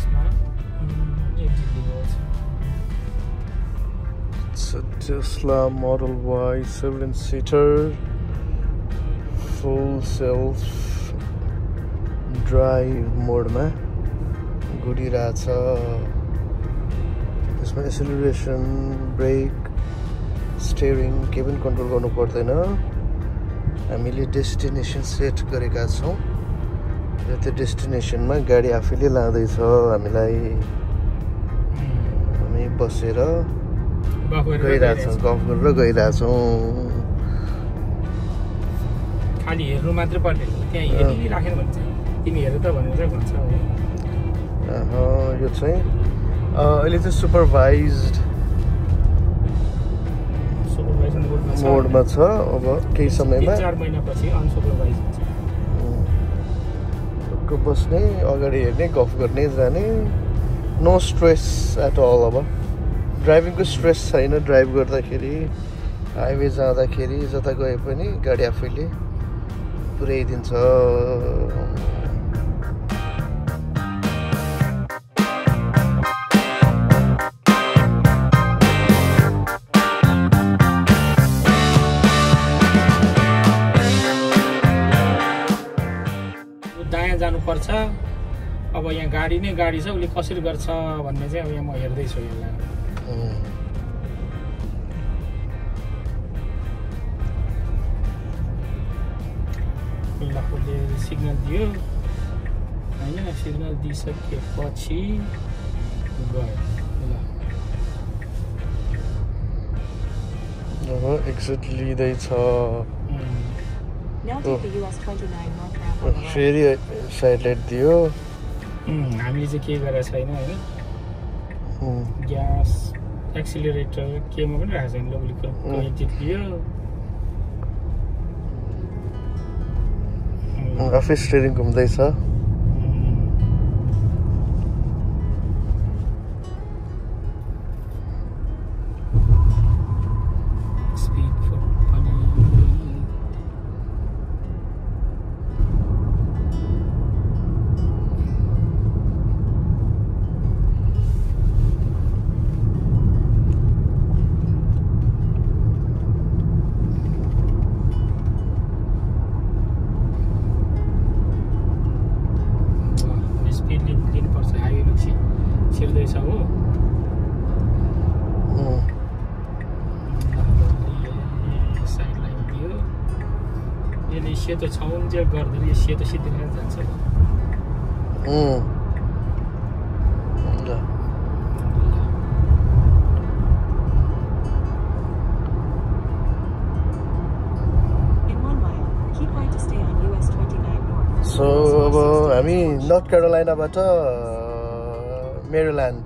यसमा एक्जिट लिनुहोस्। It's a Tesla Model Y 7-seater, full self drive mode मा घुरिरहेछ। त्यसमा एक्सेलरेसन, ब्रेक, स्टियरिङ के पनि कन्ट्रोल गर्नु पर्दैन। हामीले डेस्टिनेसन सेट गरेका छौँ र त्यो डेस्टिनेसनमा गाडी आफैले लाँदैछ हामीलाई। हामी बसेर गइरहेछौँ, गफ गरेर गइरहेछौँ। खालि हेर्नु मात्रै पर्ने, त्यहाँ हेरिराखेन भने चाहिँ तिमी हेर त भनेर भन्छ। यो चाहिँ अहिले चाहिँ सुपरभाइज्ड मोडमा छ। अब केही समयमा 4 महिनापछि अनसुपरभाइज हुन्छ। बस्ने, अगाडि हेर्ने, गफ गर्ने, जाने, नो स्ट्रेस एट अल। अब ड्राइभिङको स्ट्रेस छैन। ड्राइभ गर्दाखेरि, हाइवे जाँदाखेरि, जता गए पनि गाडी आफैले पुर्याइदिन्छ। दायाँ जानुपर्छ। अब यहाँ गाडी नै गाडी छ, उसले कसरी गर्छ भन्ने चाहिँ अब यहाँ म हेर्दैछु। यसलाई उसले सिग्नल दियो होइन, सिग्नल दिइसकेपछि गयो। एक्जिट लिँदैछ। फेरि साइड लाइट दियो। हामीले चाहिँ केही गरेको छैन होइन। ग्यास, एक्सिलरेटर केमा पनि राखेको छैन। उसले एक्जिट लियो, आफै स्टियरिङ घुम्दैछ। छिर्दैछ हो। साइड लाइन दियो। यसले सेतो छाउन्जेल गर्दैन, यो सेतो सिद्धिएर जान्छ। सो अब हामी नर्थ क्यारोलाइनाबाट मेरील्यान्ड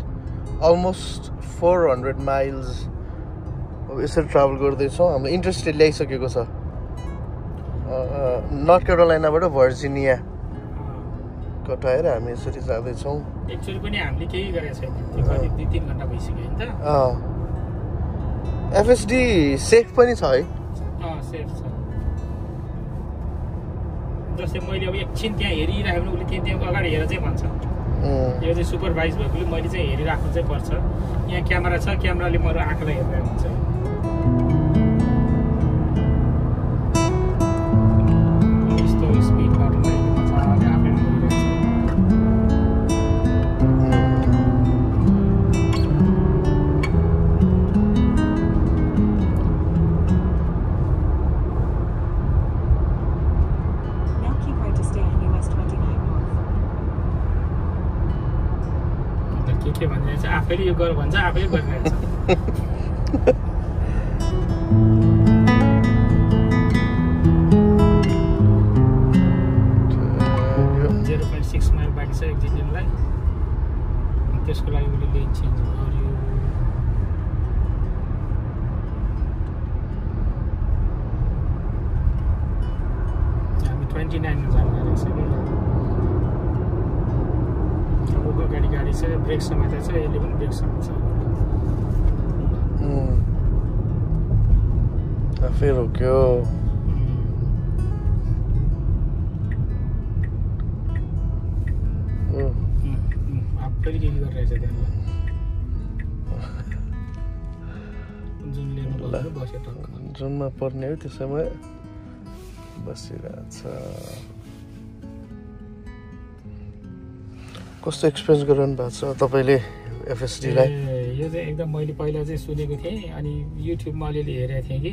अलमोस्ट 400 माइल्स यसरी ट्राभल गर्दैछौँ। हाम्रो इन्टरस्टेट ल्याइसकेको छ। नर्थ क्यारोलाइनाबाट भर्जिनिया कटाएर हामी यसरी जाँदैछौँ। एक्चुअली पनि हामीले केही गरेको छैन। त्यो कति 2-3 घन्टा भइसक्यो नि त। एफएसडी सेफ पनि छ है? सेफ छ। जस्तै मैले अब एकछिन त्यहाँ हेरिराखेँ भने उसले त्यहाँ अगाडि हेर चाहिँ भन्छ। यो चाहिँ सुपरभाइज भएकोले मैले चाहिँ हेरिराख्नु चाहिँ पर्छ। यहाँ क्यामेरा छ, क्यामेराले मेरो आँखालाई हेरेर हुन्छ। यस्तो स्पिडमा मजाले आफै गइरहेछ। के भन्छ आफैले यो गर भन्छ, आफैले गरिरहेछ। 0.6 माइल बाँकी छ एक्जिट लिनलाई। त्यसको लागि उसले लेन चेन्ज गर्यो। हामी 29 मा जानु रहेछ कि। अब अगाडि गाडी छ, ब्रेक समातेको छ, यसले पनि ब्रेक समात्छ। आफै रोक्यो। आफैले के गरिरहेछ त्यहाँ जुन लिनु बस्यो टक्क जुनमा पर्ने हो त्यसैमा बसिरहेछ। कस्तो एक्सपिरियन्स गरिरहनु भएको छ तपाईँले एफएसडीलाई? यो चाहिँ एकदम मैले पहिला चाहिँ सुनेको थिएँ अनि युट्युबमा अलिअलि हेरेको थिएँ कि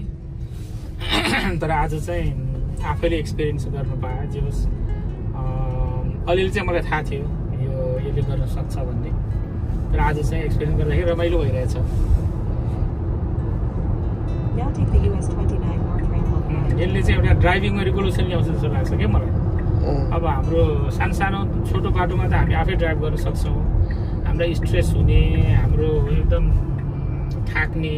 तर आज चाहिँ आफैले एक्सपिरियन्स गर्नु पाएँ। जे होस् अलिअलि चाहिँ मलाई थाहा थियो यो यसले गर्न सक्छ भन्ने, तर आज चाहिँ एक्सपिरियन्स गर्दाखेरि रमाइलो भइरहेछ। यसले चाहिँ एउटा ड्राइभिङमा रिभोल्युसन ल्याउँछ जस्तो लाग्छ क्या मलाई। अब हाम्रो सानो छोटो बाटोमा त हामी आफै ड्राइभ गर्न सक्छौँ। हामीलाई स्ट्रेस हुने, हाम्रो एकदम थाक्ने,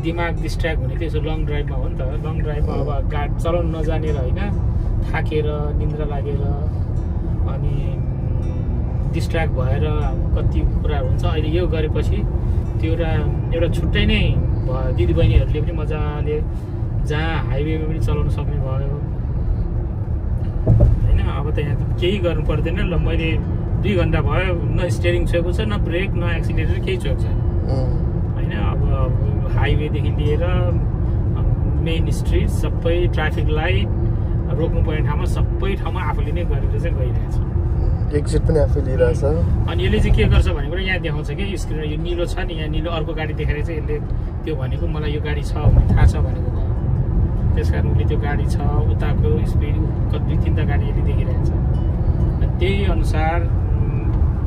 दिमाग डिस्ट्र्याक्ट हुने त्यसो लङ ड्राइभमा हो नि त। लङ ड्राइभमा अब गाडी चलाउनु नजानेर होइन, थाकेर निन्द्रा लागेर अनि डिस्ट्र्याक्ट भएर कति कुराहरू हुन्छ। अहिले यो गरेपछि त्यो एउटा छुट्टै नै भयो। दिदीबहिनीहरूले पनि मजाले जहाँ हाइवेमा पनि चलाउन सक्ने भयो होइन। अब त यहाँ केही गर्नु पर्दैन। ल मैले 2 घन्टा भयो न स्टियरिङ छोएको छ, न ब्रेक, न एक्सिलेटर, केही छोएको छैन होइन। अब हाइवेदेखि लिएर मेन स्ट्रिट सबै ट्राफिक लाइट रोक्नुपर्ने ठाउँमा सबै ठाउँमा आफूले नै गरेर चाहिँ गइरहेछ। एक्जिट पनि आफै लिइरहेछ। अनि यसले चाहिँ के गर्छ भनेको यहाँ देखाउँछ कि स्क्रिनमा यो निलो छ नि, यहाँ निलो अर्को गाडी देखाएर चाहिँ यसले त्यो भनेको मलाई यो गाडी छ भने थाहा छ भनेको भयो। त्यस कारण उसले त्यो गाडी छ उताको स्पिड 2-3 गाडी यसले देखिरहेछ। त्यही अनुसार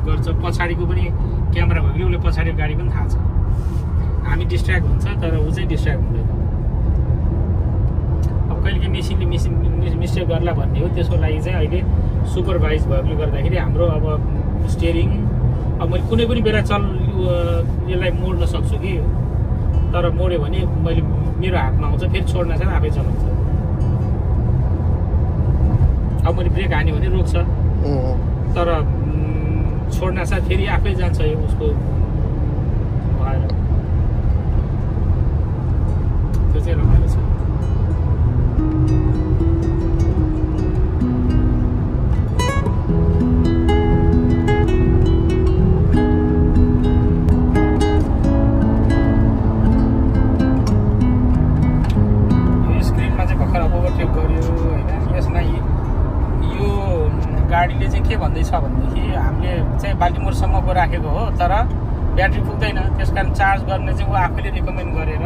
गर्छ। पछाडिको पनि क्यामेरा भएको उसले पछाडिको गाडी पनि थाहा छ। हामी डिस्ट्र्याक्ट हुन्छ तर ऊ चाहिँ डिस्ट्र्याक्ट हुँदैन। अब कहिले मेसिनले मिस्टेक गर्ला भन्ने हो। त्यसको लागि चाहिँ अहिले सुपरभाइज भएकोले गर्दाखेरि हाम्रो अब स्टियरिङ अब मैले कुनै पनि बेला यसलाई मोड्न सक्छु कि, तर मोड्यो भने मैले मेरो हातमा आउँछ, फेरि छोड्न चाहिँ आफै चलाउँछ। अब मैले ब्रेक हान्यो भने रोक्छ, तर छोड्न साथ फेरि आफै जान्छ यो उसको भएर। त्यो चाहिँ रमाइलो छ। गाडीले चाहिँ के भन्दैछ भनेदेखि हामीले चाहिँ बाल्टिमोरसम्मको राखेको हो तर ब्याट्री पुग्दैन, त्यस कारण चार्ज गर्ने चाहिँ ऊ आफैले रिकमेन्ड गरेर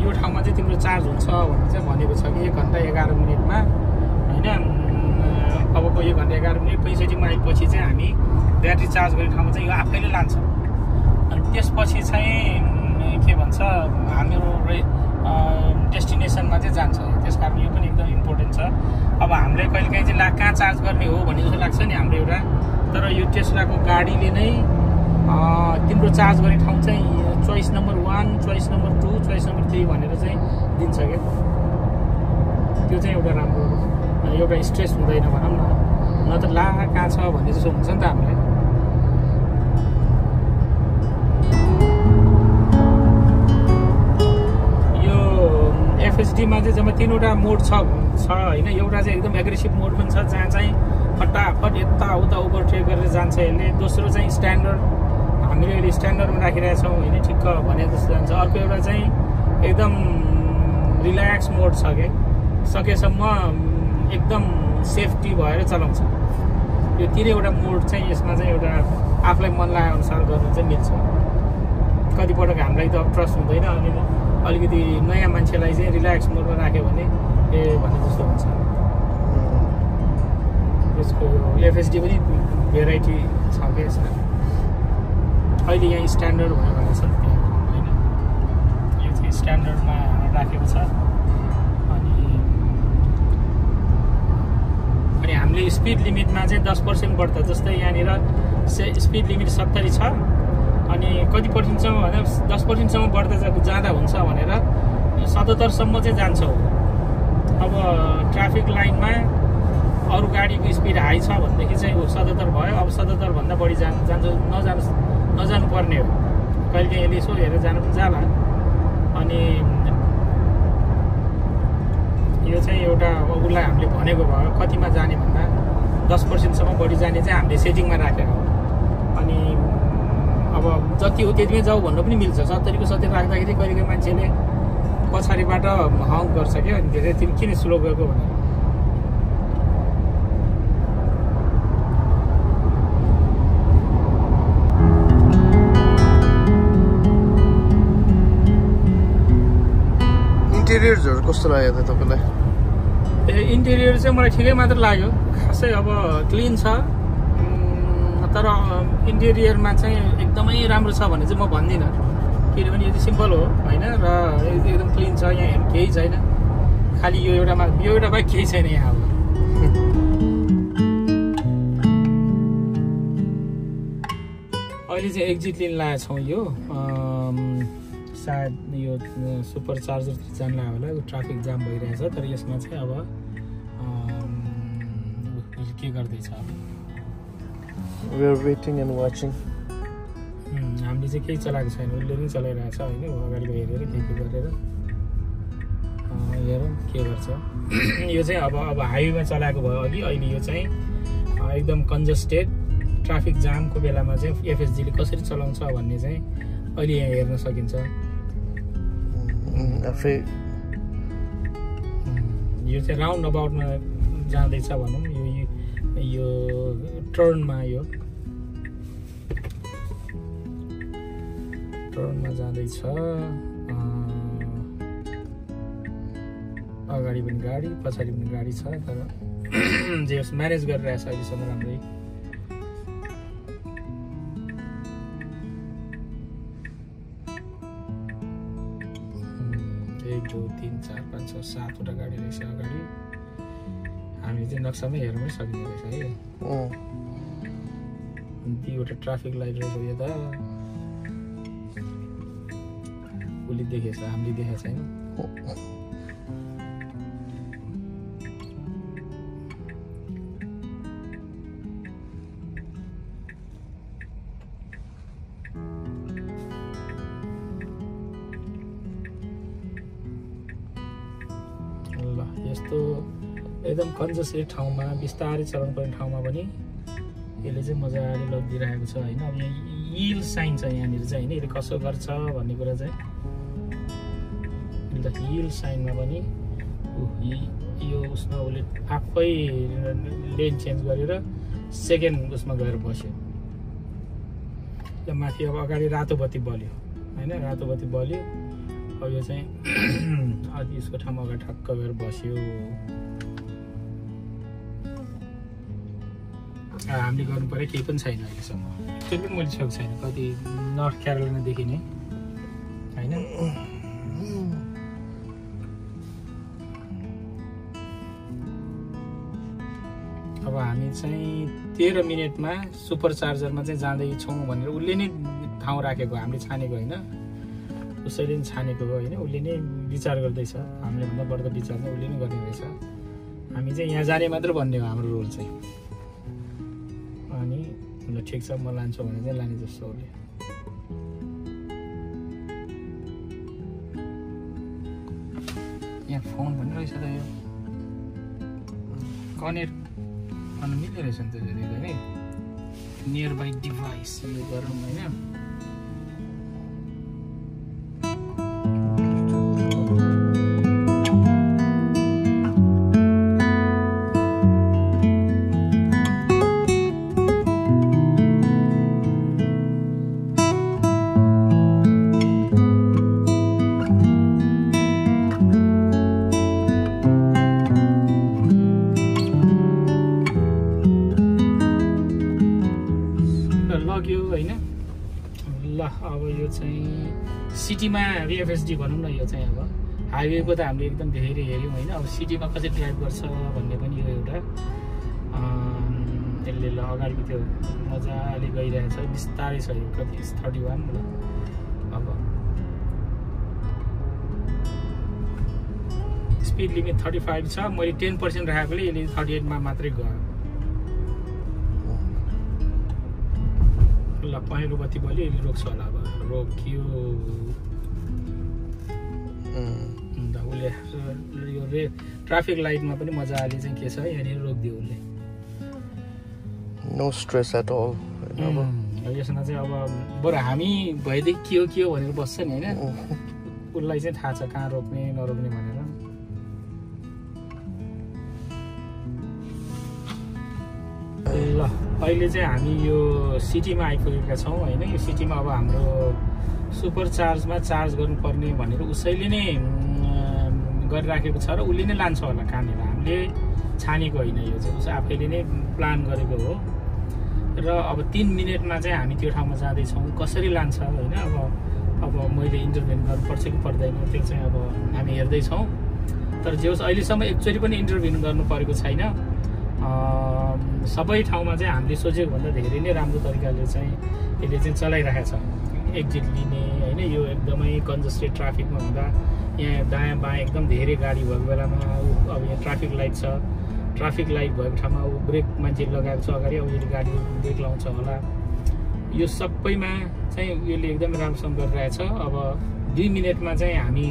यो ठाउँमा चाहिँ तिम्रो चार्ज हुन्छ भनेर चाहिँ भनेको छ कि 1 घन्टा 11 मिनटमा होइन। अबको 1 घन्टा 11 मिनट 65 माइलपछि चाहिँ हामी ब्याट्री चार्ज गर्ने ठाउँमा चाहिँ यो आफैले लान्छ। अनि त्यसपछि चाहिँ के भन्छ हाम्रो डेस्टिनेसनमा चाहिँ जान्छ। त्यस कारण यो पनि एकदम इम्पोर्टेन्ट छ। अब हामीले कहिलेकाहीँ चाहिँ कहाँ चार्ज गर्ने हो भन्ने जस्तो लाग्छ नि हाम्रो एउटा, तर यो टेस्लाको गाडीले नै तिम्रो चार्ज गर्ने ठाउँ चाहिँ choice number 1, choice number 2, choice number 3 भनेर चाहिँ दिन्छ क्या। त्यो चाहिँ एउटा राम्रो, एउटा स्ट्रेस हुँदैन भनौँ न त कहाँ छ भन्ने जस्तो हुन्छ नि त हामीलाई। एफएसडीमा चाहिँ जम्मा 3वटा मोड छ होइन। एउटा चाहिँ एकदम एग्रेसिभ मोड पनि छ जहाँ चाहिँ फटाफट यताउता ओभरटेक गरेर जान्छ यसले। दोस्रो चाहिँ स्ट्यान्डर्ड, हामीले अहिले स्ट्यान्डर्डमा राखिरहेछौँ होइन, ठिक्क भने जस्तो जान्छ। अर्को एउटा चाहिँ एकदम रिल्याक्स मोड छ क्या, सकेसम्म एकदम सेफ्टी भएर चलाउँछ। यो 3वटा मोड चाहिँ यसमा चाहिँ एउटा आफूलाई मन लागे अनुसार गर्न चाहिँ मिल्छ। कतिपटक हामीलाई त ट्रस्ट हुँदैन, अनि अलिकति नयाँ मान्छेलाई चाहिँ रिल्याक्स मोडमा राख्यो भने भन्ने जस्तो हुन्छ। यसको एफएसडी पनि भेराइटी छ क्या यसमा। अहिले यहाँ स्ट्यान्डर्ड भएको छ त्यहाँ होइन, यो चाहिँ स्ट्यान्डर्डमा राखेको छ। अनि हामीले स्पिड लिमिटमा चाहिँ 10% बढ्छ। जस्तै यहाँनिर स्पिड लिमिट 70 छ, अनि कति पर्सेन्टसम्म भन्दा 10%सम्म बढ्दै जाँदा हुन्छ भनेर 77सम्म चाहिँ जान्छ। अब ट्राफिक लाइनमा अरू गाडीको स्पिड हाई छ भनेदेखि चाहिँ 77 भयो। अब 77 भन्दा बढी नजानु पर्ने हो। कहिलेकाहीँ यसले यसो हेरेर जानु पनि जाला। अनि यो चाहिँ एउटा उसलाई हामीले भनेको भयो कतिमा जाने भन्दा 10%सम्म बढी जाने चाहिँ हामीले सेटिङमा राखेको हो। जति हो त्यतिमै जाऊ भन्न पनि मिल्छ 70 को 70 राख्दाखेरि कहिले मान्छेले पछाडिबाट हङ गर्छ क्या अनि धेरै तिमी किन स्लो गएको भनेर इन्टेरियर्सहरु कस्तो लाग्यो त तपाईलाई इन्टेरियर चाहिँ मलाई ठिकै मात्र लाग्यो खासै अब क्लिन छ तर इन्टेरियरमा चाहिँ एकदमै राम्रो छ भने चाहिँ म भन्दिनँ किनभने यो चाहिँ सिम्पल हो हैन र एकदम क्लिन छ यहाँ केही छैन खालि यो एउटा बाइक केही छैन यहाँ अब अहिले चाहिँ एक्जिट लिन लागेका छौँ यो सायद यो सुपर चार्जर जान लाग्यो होला ट्राफिक जाम भइरहेछ तर यसमा चाहिँ अब के गर्दैछ अब we are waiting and watching हामीले चाहिँ केही चलाएको छैन उसले पनि चलाइरहेछ हैन अगाडिको हेरेर के गरेर हेरौँ के गर्छ यो चाहिँ अब हाइवेमा चलाएको भयो अघि अहिले यो चाहिँ एकदम कन्जस्टेड ट्राफिक जामको बेलामा चाहिँ एफएसजी ले कसरी चलाउँछ भन्ने चाहिँ अहिले यहाँ हेर्न सकिन्छ आफै यो चाहिँ राउन्ड अबाउटमा जाँदैछ भनौँ यो टर्नमा जाँदैछ अगाडि पनि गाडी पछाडि पनि गाडी छ तर जे होस् म्यानेज गरिरहेछ अहिलेसम्म राम्रै 1 2 3 4 5 6 7 वटा गाडी रहेछ अगाडि हामी चाहिँ नक्सामै हेर्न पनि सकिन्छ रहेछ है दुईवटा ट्राफिक लाइट रहेछ यता उसले देखेछ हामीले देखेको छैन 了 यस्तो एकदम कन्जस्टेड ठाउँमा बिस्तारै चलाउनु पर्ने ठाउँमा पनि यसले चाहिँ मजाले लगिरहेको छ हैन अब यहाँ हिल साइन छ यहाँनिर चाहिँ हैन यसले कसो गर्छ भन्ने कुरा चाहिँ ल हिल साइनमा पनि यो उसमा उसले आफै लेन चेन्ज गरेर सेकेन्ड उसमा गएर बस्यो ल माथि अब अगाडि रातो बत्ती बल्यो हैन रातो बत्ती बल्यो अब यो चाहिँ अलि यसको ठाउँमा अगाडि ठक्क गएर बस्यो हामीले गर्नु पर्यो केही पनि छैन अहिलेसम्म त्यो पनि मैले छोएको छैन कति नर्थ क्यारोलिनादेखि नै हैन अब हामी चाहिँ 13 मिनेटमा सुपर चार्जरमा चाहिँ जाँदैछौँ भनेर उसले नै ठाउँ राखेको हामीले छानेको होइन उसैले नि छानेको हो होइन उसले नै विचार गर्दैछ हामीले भन्दा बढ्दो विचार नै उसले नै गर्ने रहेछ हामी चाहिँ यहाँ जाने मात्र भन्ने हो हाम्रो रोल चाहिँ अनि ल ठिक छ म लान्छु भने चाहिँ लाने जस्तो उसले यहाँ फोन भन्ने रहेछ त यो कनेक्ट गर्नु मिल्ने रहेछ नि त नि नियर बाई डिभाइस यो गरौँ होइन लग्यो होइन ल अब यो चाहिँ सिटीमा VFSD भनौँ न यो चाहिँ अब हाइवेको त हामीले एकदम धेरै हेऱ्यौँ होइन अब सिटीमा कसरी ड्राइभ गर्छ भन्ने पनि यो एउटा यसले ल अगाडिको त्यो मजाले गइरहेछ बिस्तारै छ यो कति 31 ल अब स्पिड लिमिट 35 छ मैले 10% राखेकोले यसले 38 मा मात्रै गयो ल पहेँलो बत्ती बल्यो यसले रोक्छ होला अब रोक्यो उसले यो ट्राफिक लाइटमा पनि मजाले चाहिँ के छ यहाँनिर रोकिदियो उसले नो स्ट्रेस एट अल यसमा चाहिँ अब बरु हामी भएदेखि के हो भनेर बस्छ नि होइन उसलाई चाहिँ थाहा छ कहाँ रोक्ने नरोक्ने भनेर ल अहिले चाहिँ हामी यो सिटीमा आइपुगेका छौँ होइन यो सिटीमा अब हाम्रो सुपर चार्जमा चार्ज गर्नुपर्ने भनेर उसैले नै गरिराखेको छ र उसले नै लान्छ होला कहाँनिर हामीले छानेको होइन यो चाहिँ उस आफैले नै प्लान गरेको हो र अब 3 मिनटमा चाहिँ हामी त्यो ठाउँमा जाँदैछौँ कसरी लान्छ होइन अब मैले इन्टरभेन गर्नुपर्छ कि पर्दैन त्यो चाहिँ अब हामी हेर्दैछौँ तर जे होस् अहिलेसम्म एकचोटि पनि इन्टरभेन गर्नु परेको छैन सबै ठाउँमा चाहिँ हामीले सोचेको भन्दा धेरै नै राम्रो तरिकाले चाहिँ यसले चाहिँ चलाइरहेको छ एक्जिट लिने होइन यो एकदमै कन्जस्टेड ट्राफिकमा हुँदा यहाँ दायाँ बायाँ एकदम धेरै गाडी भएको बेलामा अब यहाँ ट्राफिक लाइट छ ट्राफिक लाइट भएको ठाउँमा ब्रेक मान्छे लगाएको छ अगाडि अब यसले गाडी ब्रेक लाउँछ होला यो सबैमा चाहिँ यसले एकदमै राम्रोसँग गरिरहेछ अब 2 मिनटमा चाहिँ हामी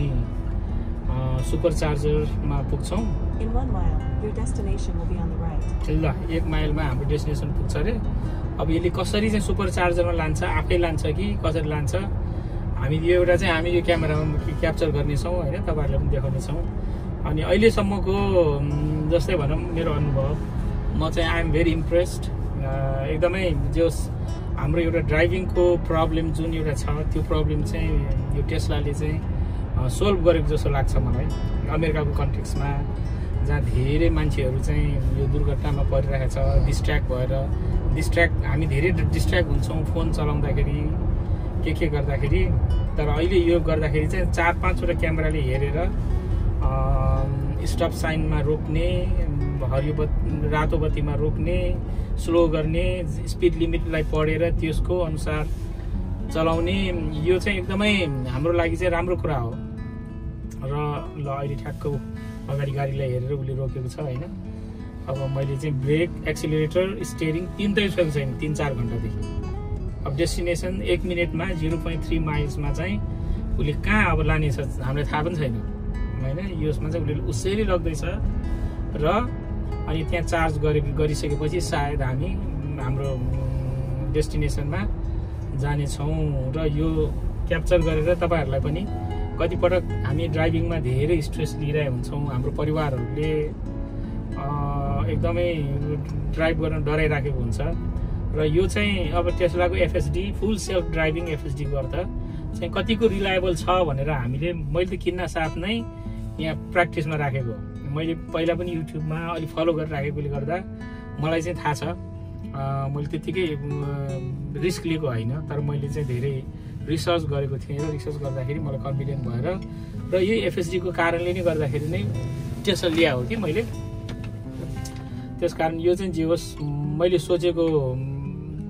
सुपर चार्जरमा पुग्छौँ ल 1 माइलमा हाम्रो डेस्टिनेसन पुग्छ अरे अब यसले कसरी चाहिँ सुपर चार्जरमा लान्छ आफै लान्छ कि कसरी लान्छ हामी यो एउटा चाहिँ हामी यो क्यामेरामा क्याप्चर गर्नेछौँ होइन तपाईँहरूलाई पनि देखाउनेछौँ अनि अहिलेसम्मको जस्तै भनौँ मेरो अनुभव म चाहिँ आइ एम भेरी इम्प्रेस्ड एकदमै जोस् हाम्रो एउटा ड्राइभिङको प्रब्लम जुन एउटा छ त्यो प्रब्लम चाहिँ यो टेस्लाले चाहिँ सोल्भ गरेको जस्तो लाग्छ मलाई अमेरिकाको कन्टेक्समा जहाँ धेरै मान्छेहरू चाहिँ यो दुर्घटनामा परिरहेको छ हामी धेरै डिस्ट्र्याक्ट हुन्छौँ फोन चलाउँदाखेरि के गर्दाखेरि तर अहिले यो गर्दाखेरि चाहिँ 4-5वटा क्यामेराले हेरेर स्टप साइनमा रोक्ने हरियो रातो बत्तीमा रोक्ने स्लो गर्ने स्पिड लिमिटलाई पढेर त्यसको अनुसार चलाउने यो चाहिँ एकदमै हाम्रो लागि चाहिँ राम्रो कुरा हो र ल अहिले ठ्याक्क अगाडि गाडीलाई हेरेर उसले रोकेको छ होइन अब मैले चाहिँ ब्रेक एक्सिलरेटर स्टियरिङ तिनटै छोएको छैन 3-4 घन्टादेखि अब डेस्टिनेसन 1 मिनटमा 0.3 माइल्समा चाहिँ उसले कहाँ अब लानेछ हामीलाई थाहा पनि छैन होइन यसमा चाहिँ उसले उसैले लग्दैछ र अनि त्यहाँ चार्ज गरिसकेपछि सायद हामी हाम्रो डेस्टिनेसनमा जानेछौँ र यो क्याप्चर गरेर तपाईँहरूलाई पनि कतिपटक हामी ड्राइभिङमा धेरै स्ट्रेस लिइरहेको हुन्छौँ हाम्रो परिवारहरूले एकदमै ड्राइभ गर्न डराइराखेको हुन्छ र यो चाहिँ अब टेस्लाको एफएसडी फुल सेल्फ ड्राइभिङ एफएसडी गर्दा चाहिँ कतिको रिलायबल छ भनेर मैले त किन्न साथ नै यहाँ प्र्याक्टिसमा राखेको मैले पहिला पनि युट्युबमा अलि फलो गरेर राखेकोले गर्दा मलाई चाहिँ थाहा छ मैले त्यतिकै रिस्क लिएको होइन तर मैले चाहिँ धेरै रिसर्च गरेको थिएँ र रिसर्च गर्दाखेरि मलाई कन्फिडेन्ट भएर र यही एफएसडीको कारणले नै गर्दाखेरि नै टेस्ला लिया हो कि मैले त्यस कारण यो चाहिँ जे होस् मैले सोचेको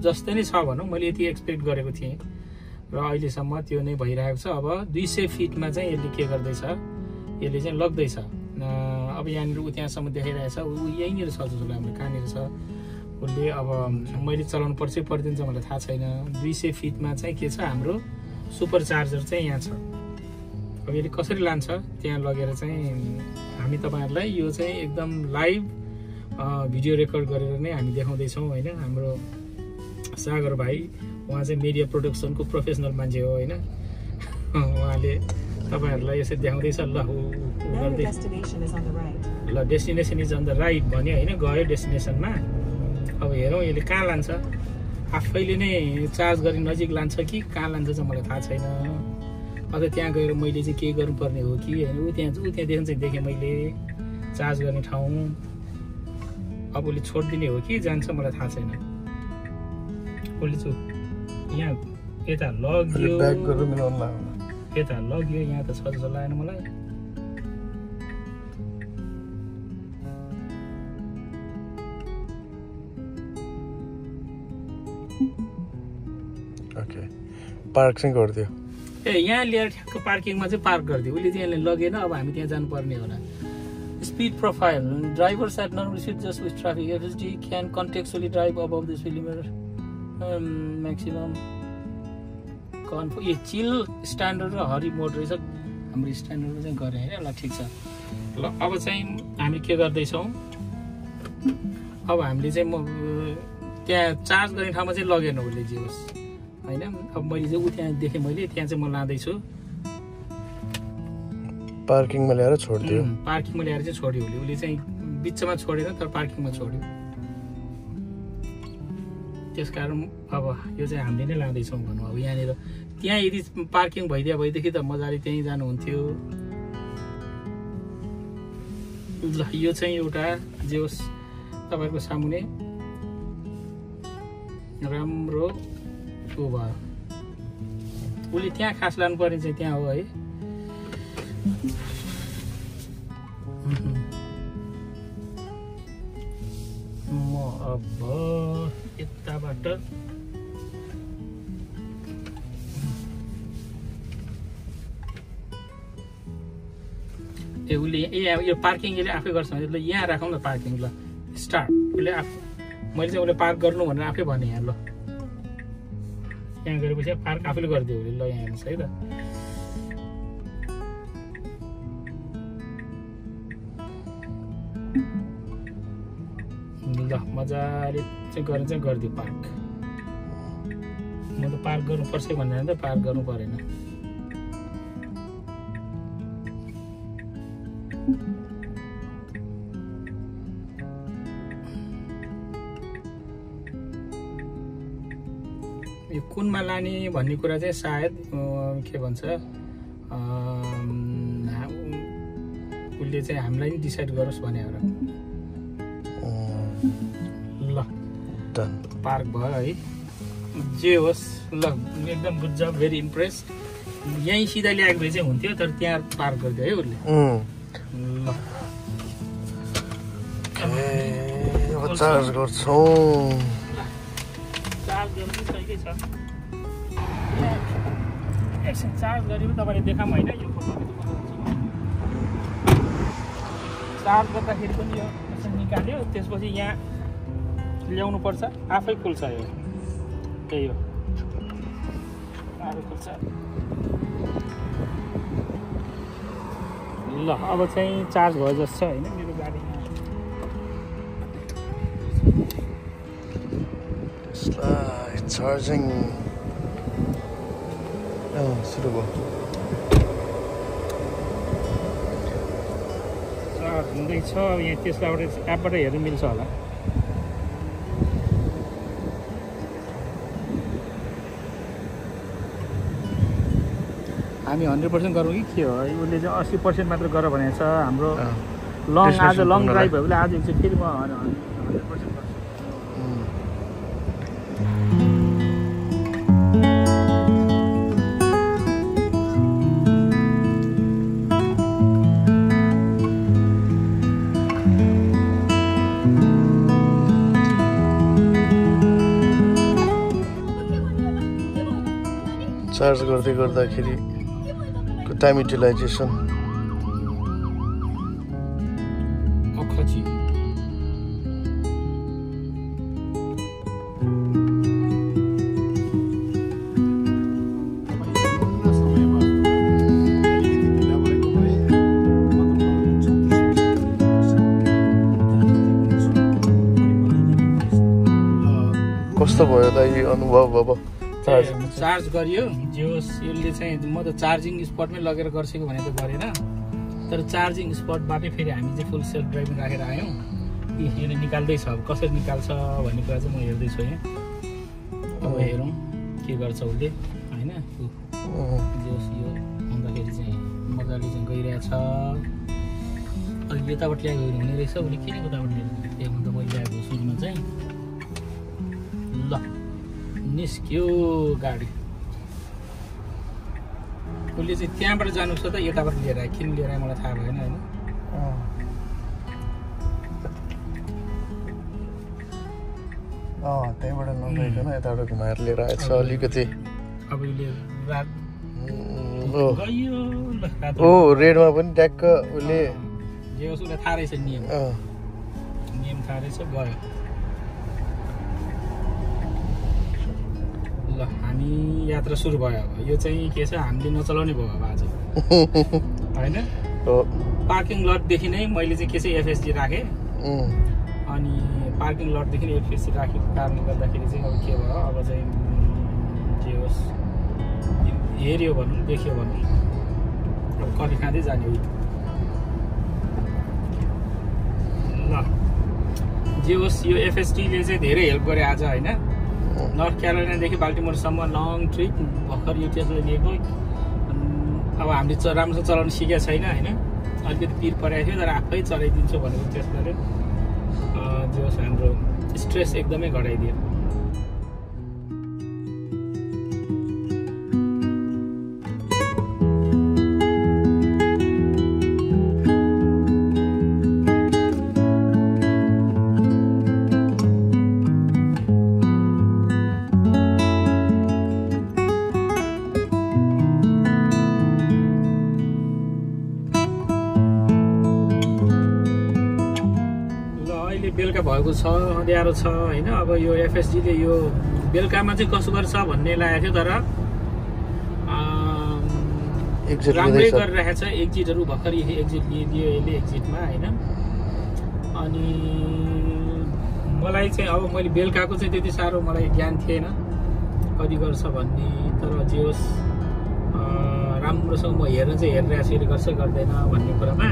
जस्तै नै छ भनौँ मैले यति एक्सपेक्ट गरेको थिएँ र अहिलेसम्म त्यो नै भइरहेको छ अब 200 फिटमा चाहिँ यसले के गर्दैछ यसले चाहिँ लग्दैछ अब यहाँनिर ऊ त्यहाँसम्म देखाइरहेछ ऊ यहीँनिर छ जस्तो लाग्यो कहाँनिर छ उसले अब मैले चलाउनु पर्छ पर्दैन चाहिँ मलाई थाहा छैन 200 फिटमा चाहिँ के छ हाम्रो सुपर चार्जर चाहिँ यहाँ छ अब यसले कसरी लान्छ त्यहाँ लगेर चाहिँ हामी तपाईँहरूलाई यो चाहिँ एकदम लाइभ भिडियो रेकर्ड गरेर नै हामी देखाउँदैछौँ होइन हाम्रो सागर भाइ उहाँ चाहिँ मिडिया प्रोडक्सनको प्रोफेसनल मान्छे हो होइन उहाँले तपाईँहरूलाई यसरी देखाउँदैछ ल destination is on the right भन्यो होइन गयो डेस्टिनेसनमा अब हेरौँ यसले कहाँ लान्छ आफैले नै चार्ज गरी नजिक लान्छ कि कहाँ लान्छ चाहिँ मलाई थाहा छैन अझ त्यहाँ गएर मैले चाहिँ के गर्नुपर्ने हो कि होइन ऊ त्यहाँदेखि चाहिँ देखेँ मैले चार्ज गर्ने ठाउँ अब उसले छोडिदिने हो कि जान्छ मलाई थाहा छैन उसले चाहिँ यहाँ यता लग्यो यहाँ त छ जस्तो लागेन मलाई पार्क चाहिँ गरिदियो यहाँ ल्याएर ठ्याक्क पार्किङमा चाहिँ पार्क गरिदियो उसले चाहिँ यसले लगेन अब हामी त्यहाँ जानुपर्ने होला speed profile drivers at normally speed just with traffic FSD can contextually drive above the speed limit maximum यो चिल स्ट्यान्डर्ड र हरि मोड रहेछ हाम्रो स्ट्यान्डर्डमा चाहिँ गरेँ होइन ल ठिक छ ल अब चाहिँ हामी के गर्दैछौँ अब हामीले चाहिँ म त्यहाँ चार्ज गर्ने ठाउँमा चाहिँ लगेन उसले जे होस् होइन। अब मैले चाहिँ ऊ त्यहाँ देखेँ, मैले त्यहाँ चाहिँ म लाँदैछु, पार्किङमा ल्याएर छोडिदियो। पार्किङमा ल्याएर चाहिँ छोड्यो उसले चाहिँ बिचमा छोडेन, तर पार्किङमा छोड्यो। त्यसकारण अब यो चाहिँ हामीले नै लाँदैछौँ भनौँ। अब यहाँनिर त्यहाँ यदि पार्किङ भइदिएदेखि त मजाले त्यहीँ जानुहुन्थ्यो। ल यो चाहिँ एउटा जे होस् तपाईँहरूको सामुने राम्रो ऊ भयो। उसले त्यहाँ खास लानुपर्ने चाहिँ त्यहाँ हो है। म अब यताबाट उसले यो पार्किङ यसले आफै गर्छ भने ल यहाँ राखौँ न पार्किङ। ल स्टार्ट उसले आफू, मैले चाहिँ उसले पार्क गर्नु भनेर आफै भने यहाँ। ल यहाँ गरेपछि पार्क आफैले गरिदियो उसले। ल यहाँ हेर्नुहोस् है त, ल मजाले चाहिँ गरेर चाहिँ गरिदियो पार्क। म त पार्क गर्नुपर्छ भनेर त पार्क गर्नु परेन। यो कुनमा लाने भन्ने कुरा चाहिँ सायद के भन्छ उसले चाहिँ हामीलाई नि डिसाइड गरोस् भने हो र। ल पार्क भयो है, जे होस्। ल एकदम गुड जब, भेरी इम्प्रेस्ड। यहीँ सिधा ल्याएको भए चाहिँ हुन्थ्यो, तर त्यहाँ पार्क गरिदियो है उसले। ल चार्ज गर्छौँ। चार्ज गर्नु सहीकै छ। एकछिन चार्ज गरेर तपाईँले देखाऊँ होइन। यो चार्ज गर्दाखेरि पनि यो यसरी निकाल्यो, त्यसपछि यहाँ ल्याउनु पर्छ, आफै खुल्छ। यो त्यही हो, आफै खुल्छ। ल अब चाहिँ चार्ज भयो जस्तो छ होइन मेरो गाडी। चार्जिङ सुरु भयो। चार्ज हुँदैछ। अब यहाँ त्यसलाई एपबाट हेर्नु मिल्छ होला। हामी 100% गरौँ कि के हो? उसले चाहिँ 80% मात्र गर भनेको छ। हाम्रो आज लङ ड्राइभ भयो भने आज चाहिँ फेरि म 100% गर्छु। चार्ज गर्दै गर्दाखेरि टाइम युटिलाइजेसन कस्तो भयो दाइ अनुभव? अब चार्ज गरियो जे होस्। यसले चाहिँ म त चार्जिङ स्पटमै लगेर गर्छेको भने त गरेन, तर चार्जिङ स्पटबाटै फेरि हामी चाहिँ फुल सेल्फ ड्राइभिङ राखेर आयौँ। यसले निकाल्दैछ, अब कसरी निकाल्छ भन्ने कुरा चाहिँ म हेर्दैछु यहाँ। अब हेरौँ के गर्छ उसले होइन। जे होस् यो भन्दाखेरि चाहिँ मजाले चाहिँ गइरहेछ। अहिले यताबाट ल्याएको हुने रहेछ, उसले किन उताबाट ल्याएको? त्यही त मैले ल्याएको सुरुमा चाहिँ। ल निस्क्यो गाडी। उसले चाहिँ त्यहाँबाट जानु छ त यताबाट लिएर आयो, किन लिएर आयो मलाई थाहा भएन होइन। त्यहीँबाट नगइकन यताबाट घुमाएर लिएर आएछ अलिकति। अब उसले रात गयो। ओ रेडमा पनि ट्याक्क उसले जे होस् उसलाई थाहा रहेछ नियम थाहा रहेछ गयो। ल हामी यात्रा सुरु भयो। अब यो चाहिँ के छ, हामीले नचलाउने भयो अब आज होइन। पार्किङ लटदेखि नै मैले चाहिँ के चाहिँ एफएसजी राखेँ, अनि पार्किङ लटदेखि एफएससी राखेको कारणले गर्दाखेरि चाहिँ अब के भयो अब चाहिँ जे होस् हेऱ्यो भनौँ देख्यो भनौँ अब कति खाँदै जाने हो ल जे होस् यो एफएसटीले चाहिँ धेरै हेल्प गरे आज होइन नर्थ क्यारोलाइनादेखि बाल्टिमोरसम्म लङ ट्रिप भर्खर यो टेस्लाले लिएको अब हामीले राम्रोसँग चलाउन सिकेको छैन होइन अलिकति पिर परेको थियो तर आफै चलाइदिन्छु भनेको टेस्लाले जे होस् हाम्रो स्ट्रेस एकदमै घटाइदियो बेलुका भएको छ अँध्यारो छ होइन अब यो एफएसजीले यो बेलुकामा चाहिँ कसो गर्छ भन्ने लागेको थियो तर राम्रै गरिरहेको छ एक्जिटहरू भर्खर एक्जिट लिइदियो यसले एक्जिटमा होइन अनि मलाई चाहिँ अब मैले बेलुकाको चाहिँ त्यति साह्रो मलाई ज्ञान थिएन कति गर्छ भन्ने तर जे होस् राम्रोसँग म हेर्न चाहिँ हेरिरहेको छु यसले गर्छ गर्दैन भन्ने कुरामा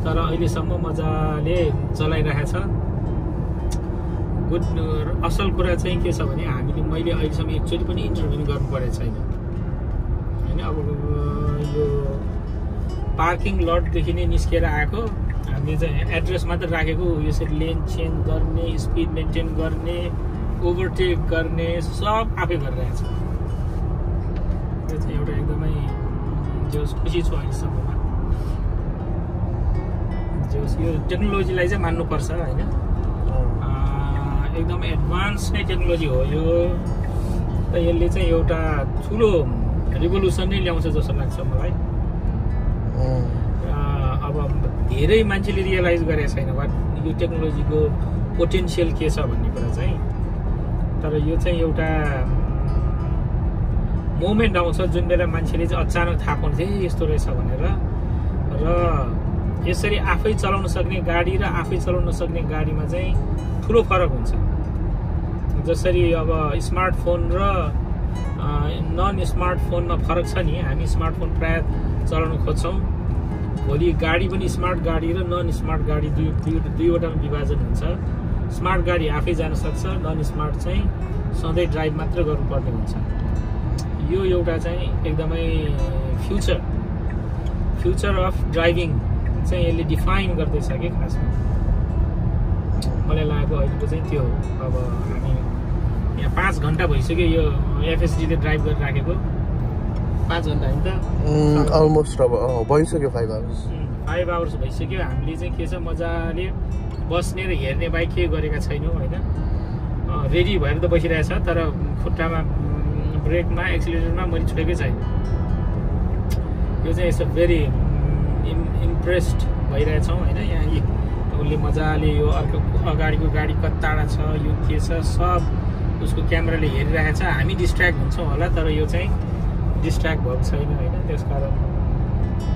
तर अहिलेसम्म मजाले चलाइरहेको छ गुड असल कुरा चाहिँ के छ भने मैले अहिलेसम्म एकचोटि पनि इन्टरभ्यू गर्नु परेको छैन होइन अब यो पार्किङ लटदेखि नै निस्केर आएको हामीले चाहिँ एड्रेस मात्र राखेको यसरी लेन चेन्ज गर्ने स्पिड मेन्टेन गर्ने ओभरटेक गर्ने सब आफै गरिरहेको छ त्यो चाहिँ एउटा एकदमै जो खुसी छु अहिलेसम्ममा यो टेक्नोलोजीलाई चाहिँ मान्नुपर्छ होइन एकदमै एडभान्स नै टेक्नोलोजी हो यो त यसले चाहिँ एउटा ठुलो रिभोल्युसन नै ल्याउँछ जस्तो लाग्छ मलाई अब धेरै मान्छेले रियलाइज गरेको छैन यो टेक्नोलोजीको पोटेन्सियल के छ भन्ने कुरा चाहिँ तर यो चाहिँ एउटा मोमेन्ट आउँछ जुन बेला मान्छेले चाहिँ अचानक थाहा पाउँछ यस्तो रहेछ भनेर र यसरी आफै चलाउन सक्ने गाडी र आफै चलाउन सक्ने गाडीमा चाहिँ ठुलो फरक हुन्छ जसरी अब स्मार्टफोन र नन स्मार्टफोनमा फरक छ नि हामी स्मार्टफोन प्रायः चलाउन खोज्छौँ भोलि गाडी पनि स्मार्ट गाडी र नन स्मार्ट गाडी दुईवटामा विभाजन हुन्छ स्मार्ट गाडी आफै जान सक्छ नन स्मार्ट चाहिँ सधैँ ड्राइभ मात्र गर्नुपर्ने हुन्छ यो एउटा चाहिँ एकदमै फ्युचर अफ ड्राइभिङ चाहिँ यसले डिफाइन गर्दैछ कि खासमा मलाई लागेको अहिलेको चाहिँ त्यो हो अब हामी यहाँ 5 घन्टा भइसक्यो यो एफएसडीले ड्राइभ गरेर राखेको 5 घन्टा होइन त अलमोस्ट अब भइसक्यो 5 आवर्स भइसक्यो हामीले चाहिँ के छ मजाले बस्ने र हेर्ने बाहेक के गरेका छैनौँ होइन रेडी भएर त बसिरहेछ तर खुट्टामा ब्रेकमा एक्सिलेटरमा मैले छोडेकै छैन यो चाहिँ यसो भेरी इम्प्रेस्ड भइरहेछौँ होइन यहाँ उसले मजाले यो अर्को अगाडिको गाडी कताडा छ यो के छ सब उसको क्यामेराले हेरिरहेको छ हामी डिस्ट्र्याक्ट हुन्छौँ होला तर यो चाहिँ डिस्ट्र्याक्ट भएको छैन होइन त्यस कारण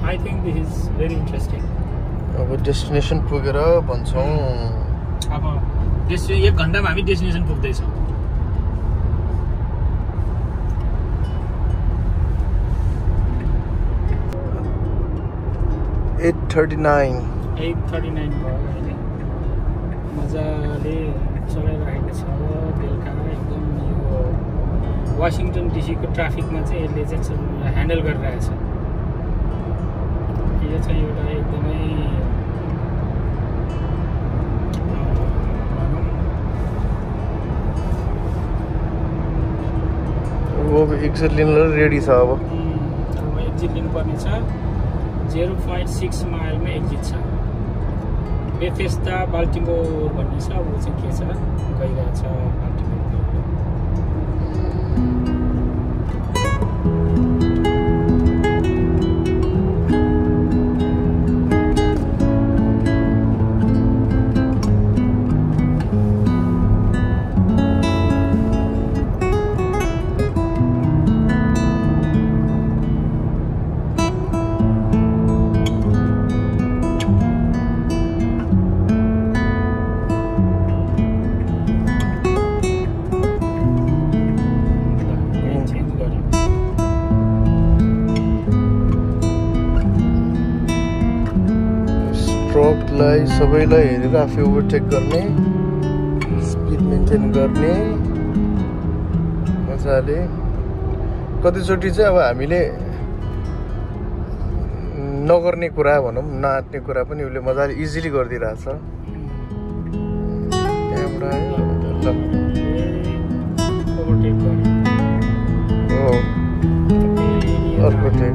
I think this is very interesting अब डेस्टिनेसन पुगेर भन्छौँ अब 1 घन्टामा हामी डेस्टिनेसन पुग्दैछौँ 8:39 भयो अहिले मजाले चलाइरहेको छ बेलुका एकदम यो वासिङटन डिसीको ट्राफिकमा चाहिँ यसले चाहिँ ह्यान्डल गरिरहेछ यो चाहिँ एउटा एकदमै एक्जिट लिन रेडी छ अब एक्जिट लिनुपर्ने छ 0.6 माइलमा एक्जिट छ बेथेस्दा बाल्टिमोर भन्ने छ ऊ चाहिँ के छ गइरहेछ बाल्टिमोर ट्राफिकलाई सबैलाई हेरेर आफै ओभरटेक गर्ने, स्पिड मेन्टेन गर्ने मजाले। कतिचोटि चाहिँ अब हामीले नगर्ने कुरा भनौँ, नआँट्ने कुरा पनि उसले मजाले इजिली गरिदिइरहेछ। त्यहाँबाट आयो ल अर्को टेक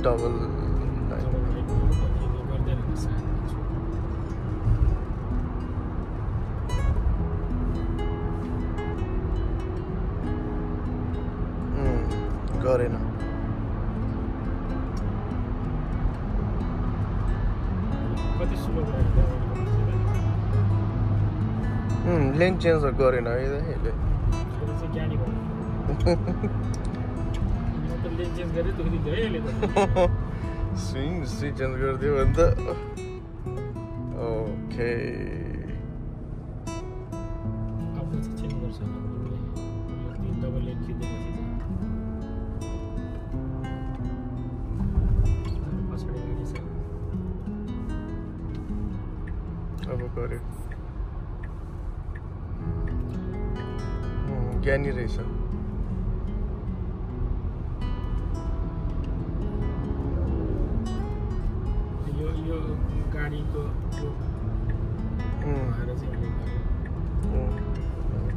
डबल गरेन। लेन चेन्ज गरेन है यसले। स्विङ चेन्ज गरिदियो भने त ओके। अब गर्यो ज्ञानी रहेछ।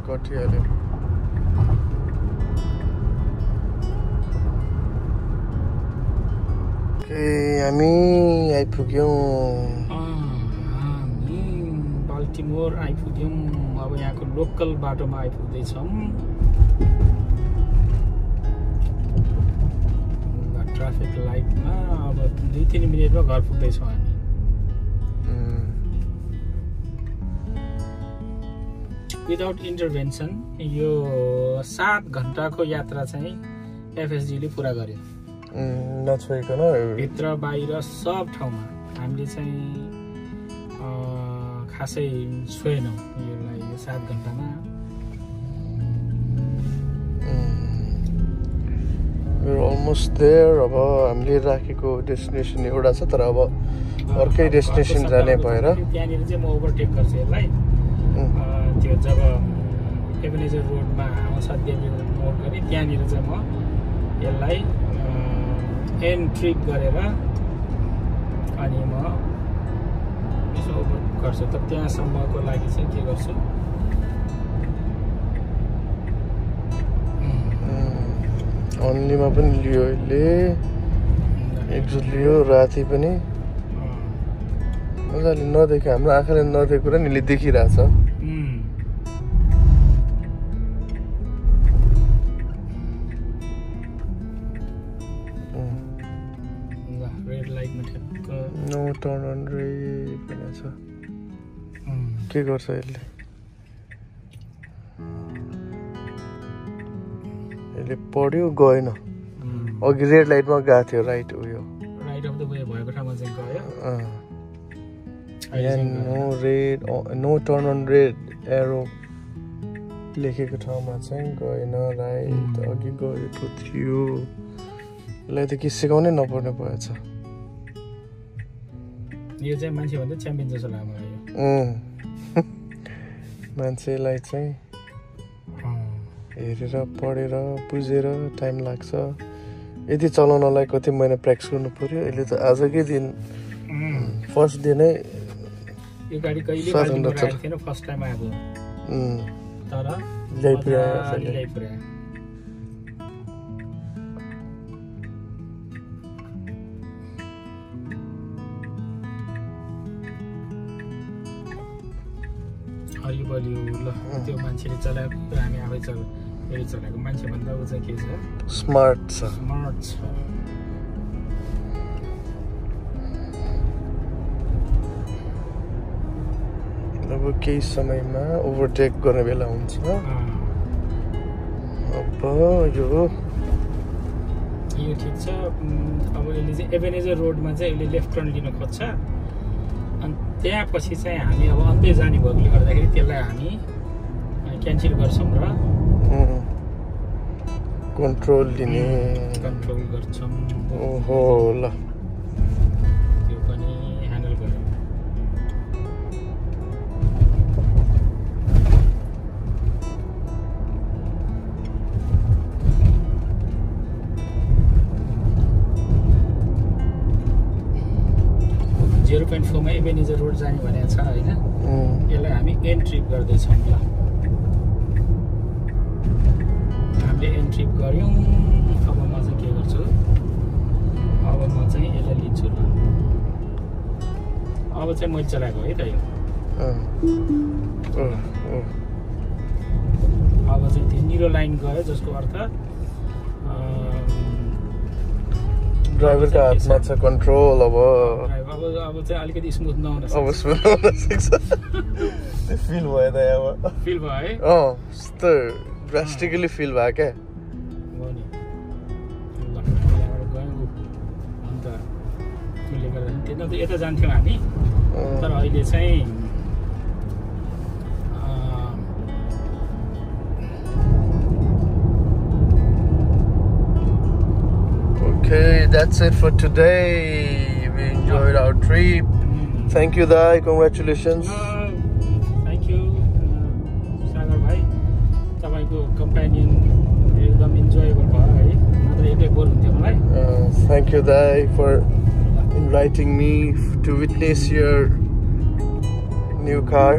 कटिहाल्यो। हामी आइपुग्यौँ, हामी बाल्टिमोर आइपुग्यौँ। अब यहाँको लोकल बाटोमा आइपुग्दैछौँ। ट्राफिक लाइटमा अब 2-3 मिनटमा घर पुग्दैछौँ हामी। विदाउट इन्टरभेन्सन यो 7 घन्टाको यात्रा चाहिँ एफएसजीले पुरा गर्यो, नछोइकन भित्र बाहिर सब ठाउँमा। हामीले चाहिँ खासै छोएनौँ यसलाई यो 7 घन्टामा। Almost there. अब हामीले राखेको डेस्टिनेसन एउटा छ, तर अब अर्कै डेस्टिनेसन जाने भएर त्यहाँनिर चाहिँ म ओभरटेक गर्छु यसलाई। त्यो जब एभेनेजर रोडमा सत्यवीर मोड गरेँ त्यहाँनिर चाहिँ म यसलाई एन्ट्री गरेर अनि म यसो ओभर गर्छु। त त्यहाँसम्मको लागि चाहिँ के गर्छु, अन्लीमा पनि लियो यसले, एकजुट लियो। राति पनि मजाले नदेखे, हाम्रो आँखाले नदेखेको कुरा नि देखिरहेछ। नो टर्न अन रेड भनेको छ। के गर्छ यसले? यसले पढ्यो गएन। अघि रेड लाइटमा गएको थियो, राइट उयो राइट अफ द वे भएको ठाउँमा चाहिँ गयो। No red, no turn on red arrow लेखेको ठाउँमा चाहिँ गएन, राइट अघि गएको थियो। यसलाई त के सिकाउनै नपर्ने भएछ। यो चाहिँ मान्छे भन्दा च्याम्पियन जस्तो लाग्यो मान्छेलाई चाहिँ हेरेर पढेर बुझेर टाइम लाग्छ। यदि चलाउनलाई कति महिना प्र्याक्टिस गर्नु पर्यो। यसले त आजकै दिन फर्स्ट डे नै यो गाडी कहिले आएको थिएन, फर्स्ट टाइम आएको तर ल्याइपुर्यायो। हरियो बलियो ल त्यो मान्छेले चलाएको हामी आफै चलाएको मान्छेभन्दा ऊ चाहिँ के छ स्मार्ट छ अब केही समयमा ओभरटेक गर्ने बेला हुन्छ अब यो ठिक छ अब यसले चाहिँ एभेनेजर रोडमा चाहिँ यसले लेफ्ट टर्न लिन खोज्छ अनि त्यहाँ पछि चाहिँ हामी अब अन्त्य जाने भएकोले गर्दाखेरि त्यसलाई हामी क्यान्सल गर्छौँ र कन्ट्रोल गर्छौँ ओहो ल त्यो पनि ह्यान्डल गर्छौँ 0.4 मा एभेनेजर रोड जाने भनेको छ हैन यसलाई हामी एन्ड ट्रिप गर्दै छौं ल हामीले एन्ड ट्रिप गर्यौं अब म चाहिँ के गर्छु अब म चाहिँ यसलाई लिन्छु ल अब चाहिँ मैले चलाएको है त यो अब चाहिँ त्यो निलो लाइन गयो जसको अर्थ ड्राइभर का हातमा छ कन्ट्रोल अब चाहिँ अलिकति स्मुथ नहुन सक्छ अब स्मुथ नहुन सक्छ फिल भयो त अब फिल भयो है यस्तो ड्रास्टिकली फिल भयो क्या हो नि ल गयौँ अन्त त्यसले गर्दा त्यता त यता जान्थ्यौँ हामी तर अहिले चाहिँ Okay, that's it for today. We enjoyed our trip. Thank you, Dai. Congratulations. Thank you, Sagar bhai. तपाईको कम्पेनियन एकदम इन्जोयबल भयो है नत्र एक्लै बोर हुन्थ्यो मलाई Thank you, Dai, for inviting me to witness your new car.